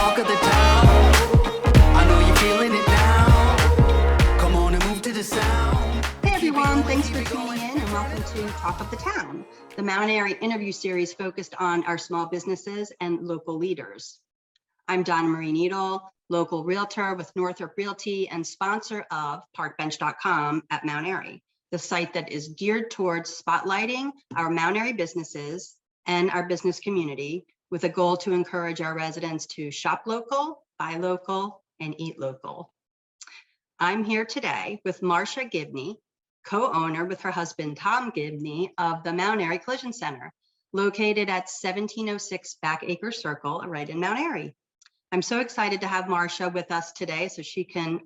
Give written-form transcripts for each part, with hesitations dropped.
talk of the town. I know you're feeling it now. Come on and move to the sound. Hey everyone, thanks for tuning in and welcome to Talk of the Town, the Mount Airy interview series focused on our small businesses and local leaders. I'm Donna Marie Needle, local realtor with Northrop Realty and sponsor of parkbench.com at Mount Airy, the site that is geared towards spotlighting our Mount Airy businesses and our business community with a goal to encourage our residents to shop local, buy local, and eat local. I'm here today with Marsha Gibney, co-owner with her husband, Tom Gibney, of the Mount Airy Collision Center, located at 1706 Backacre Circle, right in Mount Airy. I'm so excited to have Marsha with us today so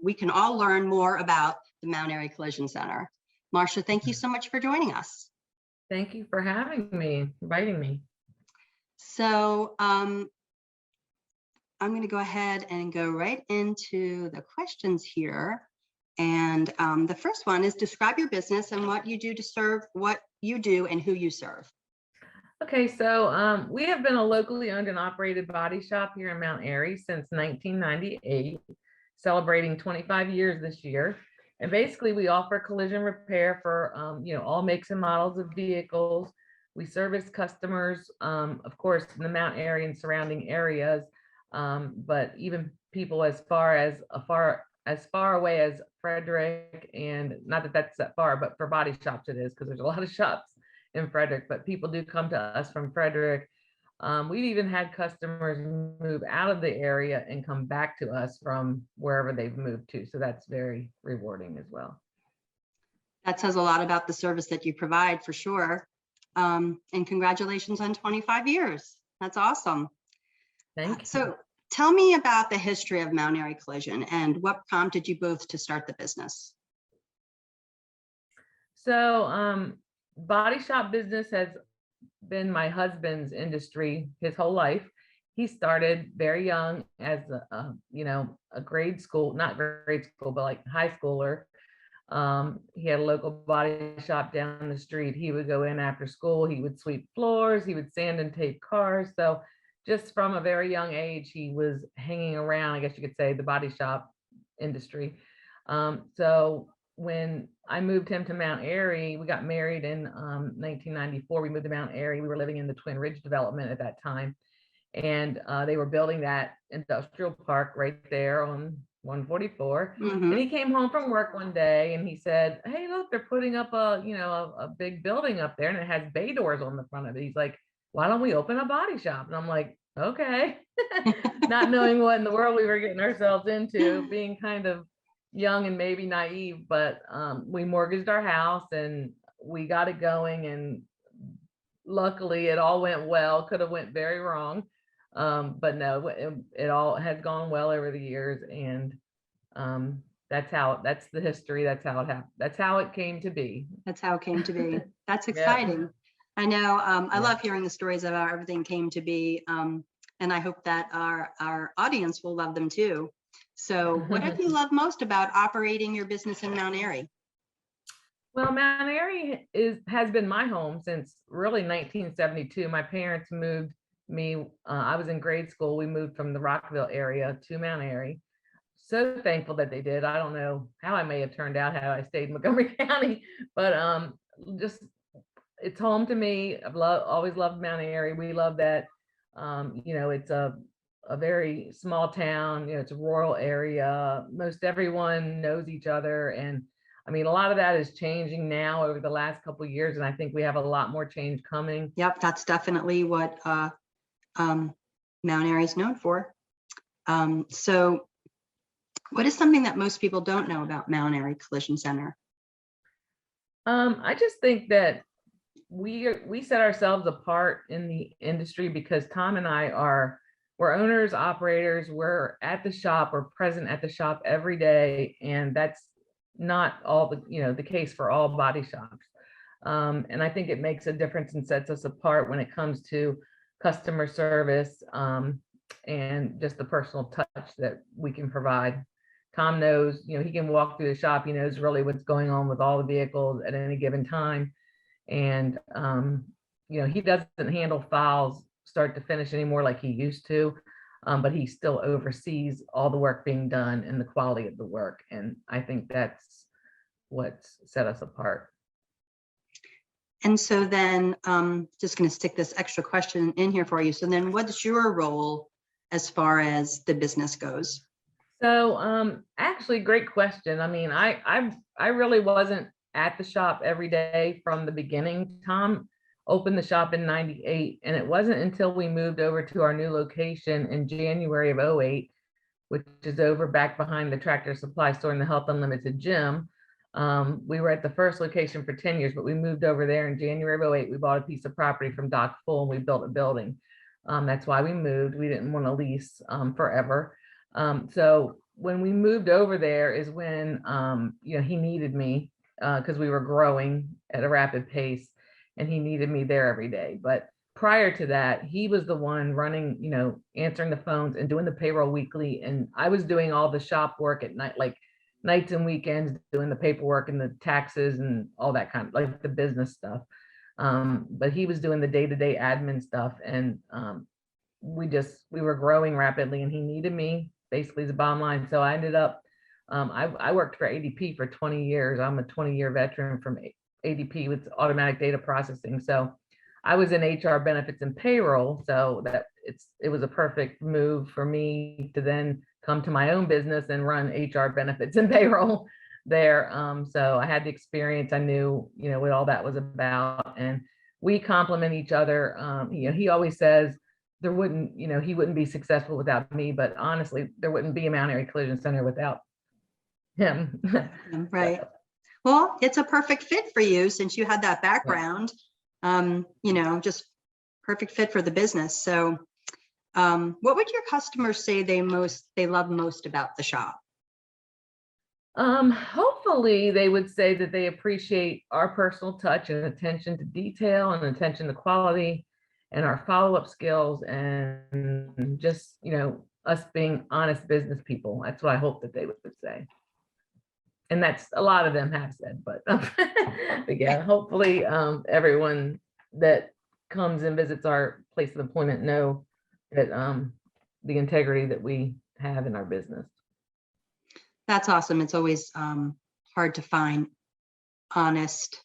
we can all learn more about the Mount Airy Collision Center. Marsha, thank you so much for joining us. Thank you for inviting me. So I'm going to go ahead and go right into the questions here. And the first one is describe your business and what you do to serve, what you do and who you serve. Okay, so we have been a locally owned and operated body shop here in Mount Airy since 1998, celebrating 25 years this year. And basically we offer collision repair for all makes and models of vehicles. We service customers, of course, in the Mount Airy and surrounding areas, but even people as far away as Frederick, and not that that's that far, but for body shops it is, because there's a lot of shops in Frederick, but people do come to us from Frederick. We've even had customers move out of the area and come back to us from wherever they've moved to. So that's very rewarding as well. That says a lot about the service that you provide for sure. And congratulations on 25 years. That's awesome. Thank you. So tell me about the history of Mount Airy Collision and what prompted you both to start the business. So body shop business has been my husband's industry his whole life. He started very young as a grade school, not grade school, but like high schooler. He had a local body shop down the street. He would go in after school, he would sweep floors, he would sand and tape cars. So just from a very young age, he was hanging around, I guess you could say, the body shop industry. So when I moved him to Mount Airy, we got married in 1994. We moved to Mount Airy. We were living in the Twin Ridge development at that time. And they were building that industrial park right there on 144. And he came home from work one day and he said, "Hey, look, they're putting up a big building up there and it has bay doors on the front of it." He's like, "Why don't we open a body shop?" And I'm like, okay, not knowing what in the world we were getting ourselves into, being kind of young and maybe naive, but we mortgaged our house and we got it going, and luckily it all went well. Could have went very wrong, but no, it all has gone well over the years, and that's the history. That's how it happened. That's how it came to be. That's how it came to be. That's exciting. Yeah. I know. I love hearing the stories of how everything came to be, and I hope that our audience will love them too. So what have you loved most about operating your business in Mount Airy? Well, Mount Airy has been my home since really 1972. My parents moved me, I was in grade school. We moved from the Rockville area to Mount Airy. So thankful that they did. I don't know how I may have turned out had I stayed in Montgomery County, but just it's home to me. I've always loved Mount Airy. We love that, it's a very small town, it's a rural area. Most everyone knows each other. And I mean, a lot of that is changing now over the last couple of years. And I think we have a lot more change coming. Yep, that's definitely what Mount Airy is known for. So what is something that most people don't know about Mount Airy Collision Center? I just think that we set ourselves apart in the industry because Tom and I we're owners, operators, we're at the shop, we're present at the shop every day. And that's not all the case for all body shops. And I think it makes a difference and sets us apart when it comes to customer service and just the personal touch that we can provide. Tom knows, he can walk through the shop, he knows really what's going on with all the vehicles at any given time. And, he doesn't handle files start to finish anymore like he used to. but he still oversees all the work being done and the quality of the work. And I think that's what's set us apart. And so then, just going to stick this extra question in here for you. So then what's your role as far as the business goes? So actually, great question. I mean, I really wasn't at the shop every day from the beginning. Tom opened the shop in '98, and it wasn't until we moved over to our new location in January of '08, which is over back behind the Tractor Supply store and the Health Unlimited gym. We were at the first location for 10 years, but we moved over there in January of '08. We bought a piece of property from Doc Full and we built a building. That's why we moved. We didn't want to lease forever. So when we moved over there is when he needed me because we were growing at a rapid pace and he needed me there every day. But prior to that, he was the one running, answering the phones and doing the payroll weekly. And I was doing all the shop work at night, like nights and weekends, doing the paperwork and the taxes and all that kind of like the business stuff. But he was doing the day-to-day admin stuff. And we were growing rapidly and he needed me basically as a bottom line. So I ended up, I worked for ADP for 20 years. I'm a 20-year veteran from ADP with automatic data processing. So I was in HR benefits and payroll. So that it was a perfect move for me to then come to my own business and run HR benefits and payroll there. So I had the experience. I knew, what all that was about. And we complement each other. He always says, he wouldn't be successful without me, but honestly, there wouldn't be a Mount Airy Collision Center without him. Right. Well, it's a perfect fit for you since you had that background, just perfect fit for the business. So what would your customers say they love most about the shop? Hopefully they would say that they appreciate our personal touch and attention to detail and attention to quality and our follow-up skills and just, us being honest business people. That's what I hope that they would say. And that's a lot of them have said, but, but yeah, hopefully everyone that comes and visits our place of employment know that the integrity that we have in our business. That's awesome. It's always hard to find honest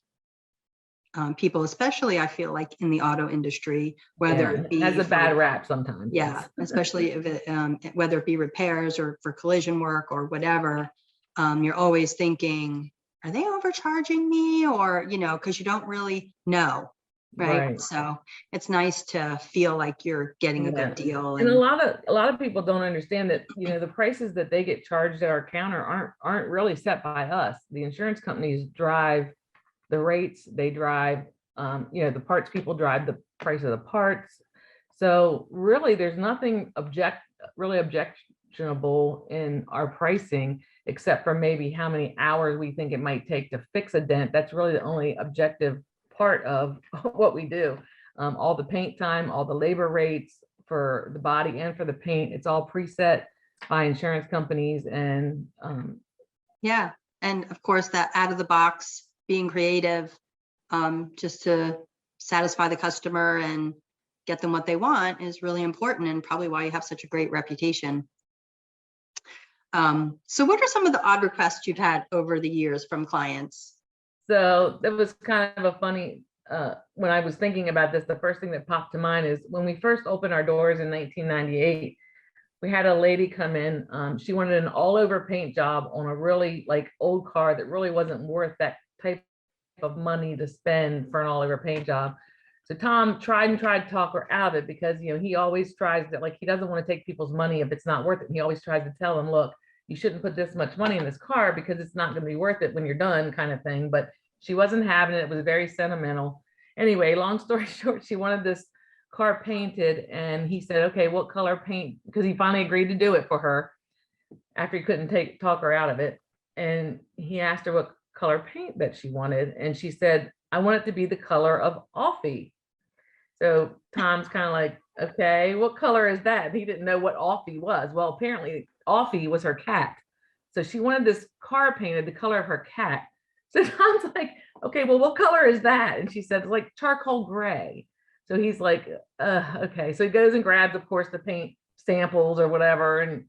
people, especially I feel like in the auto industry, whether it be has a bad rap sometimes. Yeah, especially if it, whether it be repairs or for collision work or whatever, you're always thinking, are they overcharging me? Or, because you don't really know. Right. So it's nice to feel like you're getting a good deal. And a lot of people don't understand that, the prices that they get charged at our counter aren't really set by us. The insurance companies drive the rates, they drive, the parts people drive the price of the parts. So really there's nothing really objectionable in our pricing, except for maybe how many hours we think it might take to fix a dent. That's really the only objective part of what we do. All the paint time, all the labor rates for the body and for the paint, it's all preset by insurance companies. And yeah, and of course that out of the box, being creative, just to satisfy the customer and get them what they want is really important, and probably why you have such a great reputation. So what are some of the odd requests you've had over the years from clients? So that was kind of a funny, when I was thinking about this, the first thing that popped to mind is when we first opened our doors in 1998, we had a lady come in. She wanted an all over paint job on a really old car that really wasn't worth that type of money to spend for an all over paint job. So Tom tried to talk her out of it because, he always tries to, he doesn't want to take people's money if it's not worth it. And he always tries to tell them, look, you shouldn't put this much money in this car because it's not going to be worth it when you're done, kind of thing. But she wasn't having it. It was very sentimental. Anyway, long story short, she wanted this car painted and he said, okay, what color paint? Because he finally agreed to do it for her after he couldn't talk her out of it. And he asked her what color paint that she wanted. And she said, I want it to be the color of Offie. So Tom's kind of like, okay, what color is that? He didn't know what Offie was. Well, apparently Offie was her cat. So she wanted this car painted the color of her cat. So Tom's like, okay, well, what color is that? And she said, like charcoal gray. So he's like, okay. So he goes and grabs, of course, the paint samples or whatever, and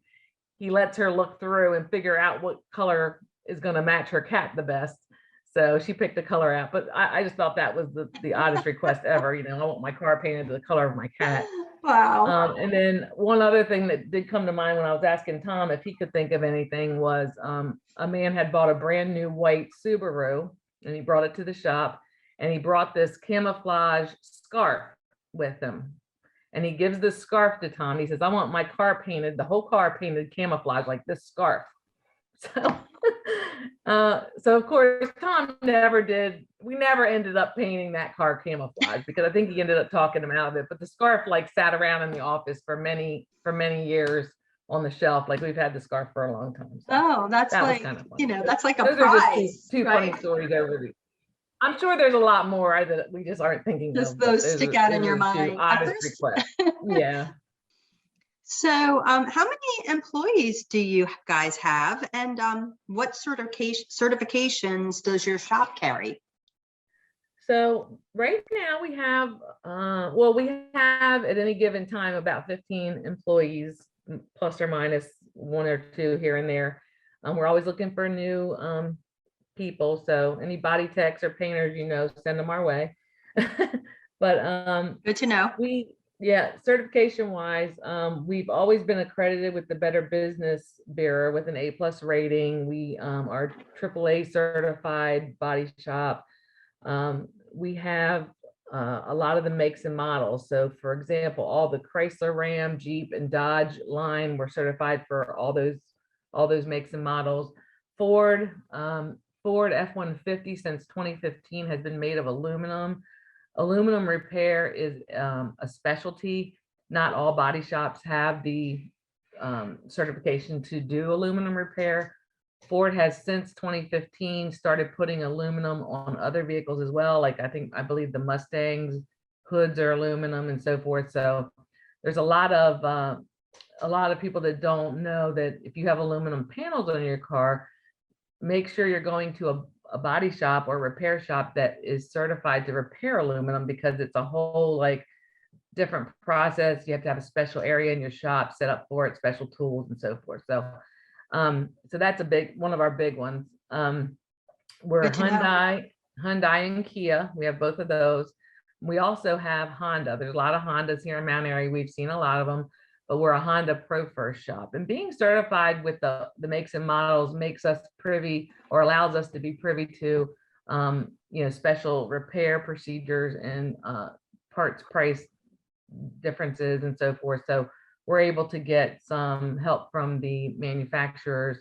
he lets her look through and figure out what color is going to match her cat the best. So she picked the color out, but I just thought that was the oddest request ever. You know, I want my car painted the color of my cat. Wow. And then one other thing that did come to mind when I was asking Tom if he could think of anything was a man had bought a brand new white Subaru and he brought it to the shop, and he brought this camouflage scarf with him. And he gives this scarf to Tom. He says, I want my car painted, the whole car painted camouflage like this scarf. So, so of course, Tom never did. We never ended up painting that car camouflage because I think he ended up talking him out of it. But the scarf like sat around in the office for many years on the shelf. Like we've had the scarf for a long time. So Oh, that's that like, was kind of funny. you know, that's like a Those are just prize, two right? funny stories over the. I'm sure there's a lot more that we just aren't thinking Just of. but those stick out in your are the two mind. oddest requests. Yeah. So, how many employees do you guys have, and what certifications does your shop carry? So right now we have, well, we have at any given time about 15 employees, plus or minus one or two here and there. We're always looking for new people. So any body techs or painters, you know, send them our way. But Good to know. yeah, certification wise, we've always been accredited with the Better Business Bureau with an A+ rating. We are AAA certified body shop. We have a lot of the makes and models. So for example, all the Chrysler, Ram, Jeep, and Dodge line, we're certified for all those makes and models. Ford F-150 since 2015 has been made of aluminum. Aluminum repair is a specialty. Not all body shops have the certification to do aluminum repair. Ford has since 2015 started putting aluminum on other vehicles as well. Like I believe the Mustangs hoods are aluminum and so forth. So there's a lot of people that don't know that if you have aluminum panels on your car, make sure you're going to a body shop or repair shop that is certified to repair aluminum, because it's a whole like different process. You have to have a special area in your shop set up for it, special tools and so forth. So so that's one of our big ones. We're Hyundai and Kia. We have both of those. We also have Honda. There's a lot of Hondas here in Mount Airy. We've seen a lot of them, but we're a Honda Pro First shop. And being certified with the makes and models makes us privy, or allows us to be privy to, you know, special repair procedures and parts price differences and so forth. So we're able to get some help from the manufacturers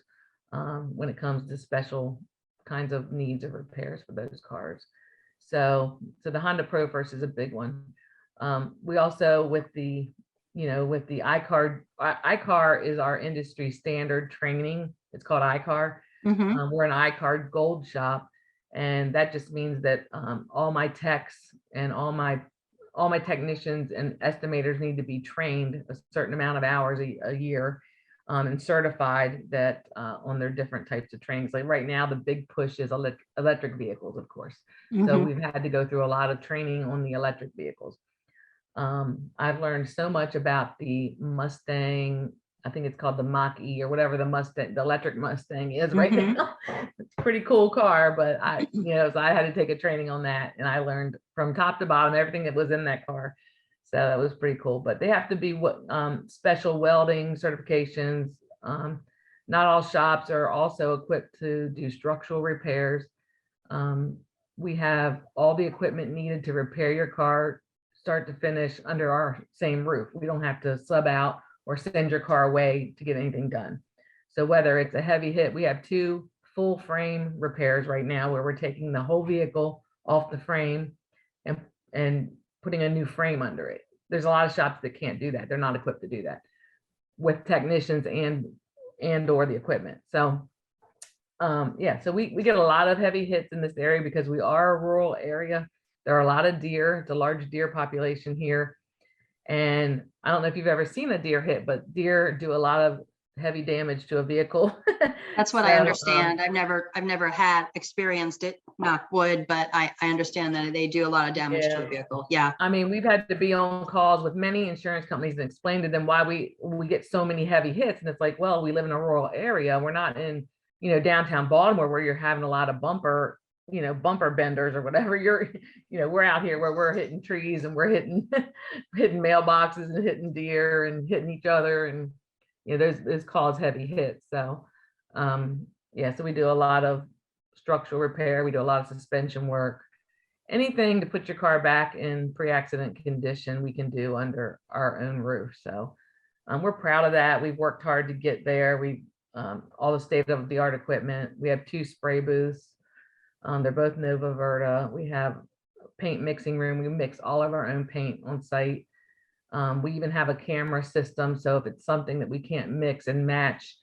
when it comes to special kinds of needs of repairs for those cars. So the Honda Pro First is a big one. We also, with the iCar is our industry standard training. It's called iCar. We're an iCar Gold shop, and that just means that all my techs and all my technicians and estimators need to be trained a certain amount of hours a year and certified that on their different types of trainings. Like right now, the big push is electric vehicles, of course. So we've had to go through a lot of training on the electric vehicles. I've learned so much about the Mustang. I think it's called the Mach-E or whatever the electric Mustang is right now. It's a pretty cool car, but so I had to take a training on that, and I learned from top to bottom everything that was in that car. So that was pretty cool, but they have to be special welding certifications. Not all shops are also equipped to do structural repairs. We have all the equipment needed to repair your car start to finish under our same roof. We don't have to sub out or send your car away to get anything done. So whether it's a heavy hit, we have 2 full frame repairs right now where we're taking the whole vehicle off the frame and putting a new frame under it. There's a lot of shops that can't do that. They're not equipped to do that with technicians and or the equipment. So yeah, so we get a lot of heavy hits in this area because we are a rural area. There are a lot of deer. It's a large deer population here. And I don't know if you've ever seen a deer hit, but deer do a lot of heavy damage to a vehicle. That's what I So, understand. I've never had experienced it, knock wood, but I understand that they do a lot of damage to a Yeah. vehicle. Yeah. I mean, we've had to be on calls with many insurance companies and explain to them why we get so many heavy hits. And it's like, well, we live in a rural area. We're not in, downtown Baltimore where you're having a lot of bumper benders or whatever. We're out here where we're hitting trees and we're hitting hitting mailboxes and hitting deer and hitting each other, and those cause heavy hits. So so we do a lot of structural repair. We do a lot of suspension work. Anything to put your car back in pre-accident condition, we can do under our own roof. So we're proud of that. We've worked hard to get there. We all the state-of-the-art equipment. We have 2 spray booths. They're both Nova Verta. We have a paint mixing room. We mix all of our own paint on site. We even have a camera system. So if it's something that we can't mix and match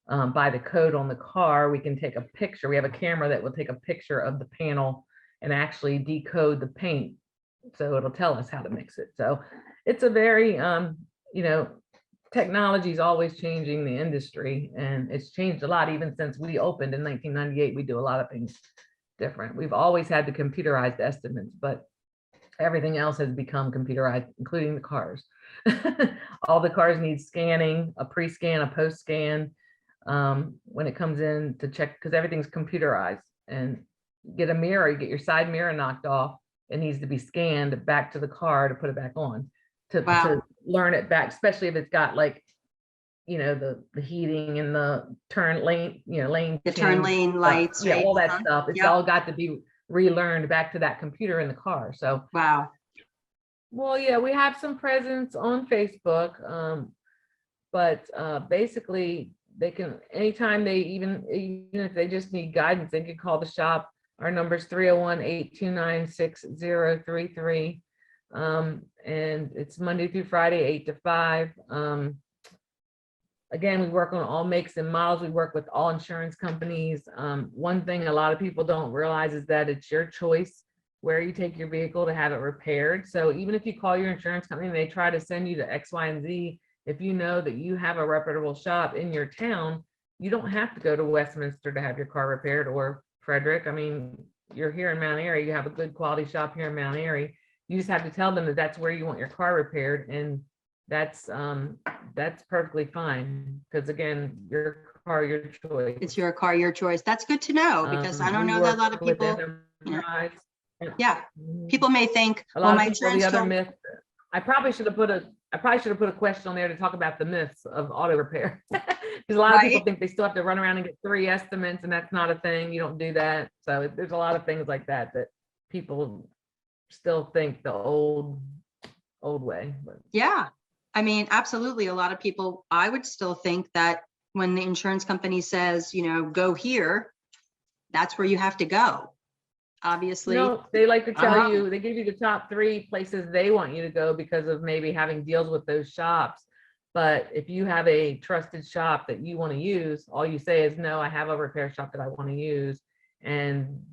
by the code on the car, we can take a picture. We have a camera that will take a picture of the panel and actually decode the paint. So it'll tell us how to mix it. So it's a very, technology is always changing the industry, and it's changed a lot. Even since we opened in 1998, we do a lot of things different. We've always had the computerized estimates, but everything else has become computerized, including the cars. All the cars need scanning, a pre-scan, a post-scan, when it comes in to check, because everything's computerized. And get a mirror, you get your side mirror knocked off, it needs to be scanned back to the car to put it back on, to learn it back, especially if it's got like, the heating and the turn lane, lane The turn change lane stuff. lights, Yeah, right? all that stuff. It's Yep. all got to be relearned back to that computer in the car. So, Wow. well, yeah, we have some presence on Facebook, but basically they can, anytime they even if they just need guidance, they can call the shop. Our number is 301-829-6033. And it's Monday through Friday, 8 to 5. Again, we work on all makes and models. We work with all insurance companies. One thing a lot of people don't realize is that it's your choice where you take your vehicle to have it repaired. So even if you call your insurance company and they try to send you to X, Y, and Z, if you know that you have a reputable shop in your town, you don't have to go to Westminster to have your car repaired, or Frederick. I mean, you're here in Mount Airy, you have a good quality shop here in Mount Airy. You just have to tell them that that's where you want your car repaired, and that's perfectly fine, because again, your car, your choice. It's your car, your choice. That's good to know, because I don't We know that a lot work of with people, enterprise. yeah, people may think, A well, lot my of people, insurance the other told- myth, I probably should have put a question on there to talk about the myths of auto repair. Because a lot of people Right. think they still have to run around and get 3 estimates, and that's not a thing. You don't do that. So there's a lot of things like that people still think the old way. But Yeah, I mean, absolutely. A lot of people, I would still think that when the insurance company says, go here, that's where you have to go. Obviously, no, they like to I'm tell wrong. you, they give you the top 3 places they want you to go because of maybe having deals with those shops. But if you have a trusted shop that you want to use, all you say is, no, I have a repair shop that I want to use, and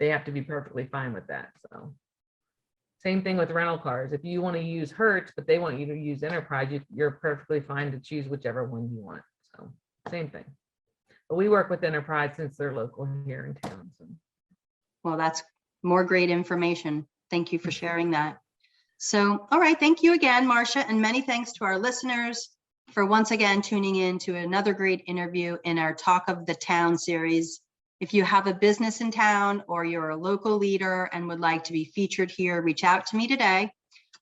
they have to be perfectly fine with that. So same thing with rental cars. If you want to use Hertz, but they want you to use Enterprise, you're perfectly fine to choose whichever one you want. So same thing. But we work with Enterprise since they're local here in town. So. Well, that's more great information. Thank you for sharing that. So, all right, thank you again, Marsha, and many thanks to our listeners for once again tuning in to another great interview in our Talk of the Town series. If you have a business in town or you're a local leader and would like to be featured here, reach out to me today.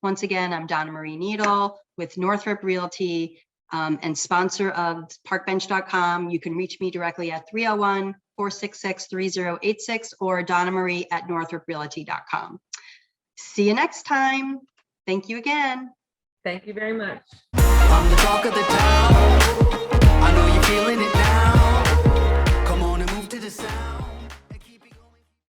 Once again, I'm Donna Marie Needle with Northrop Realty and sponsor of parkbench.com. You can reach me directly at 301-466-3086 or donnamarie@northroprealty.com. See you next time. Thank you again. Thank you very much. I'm the talk of the town.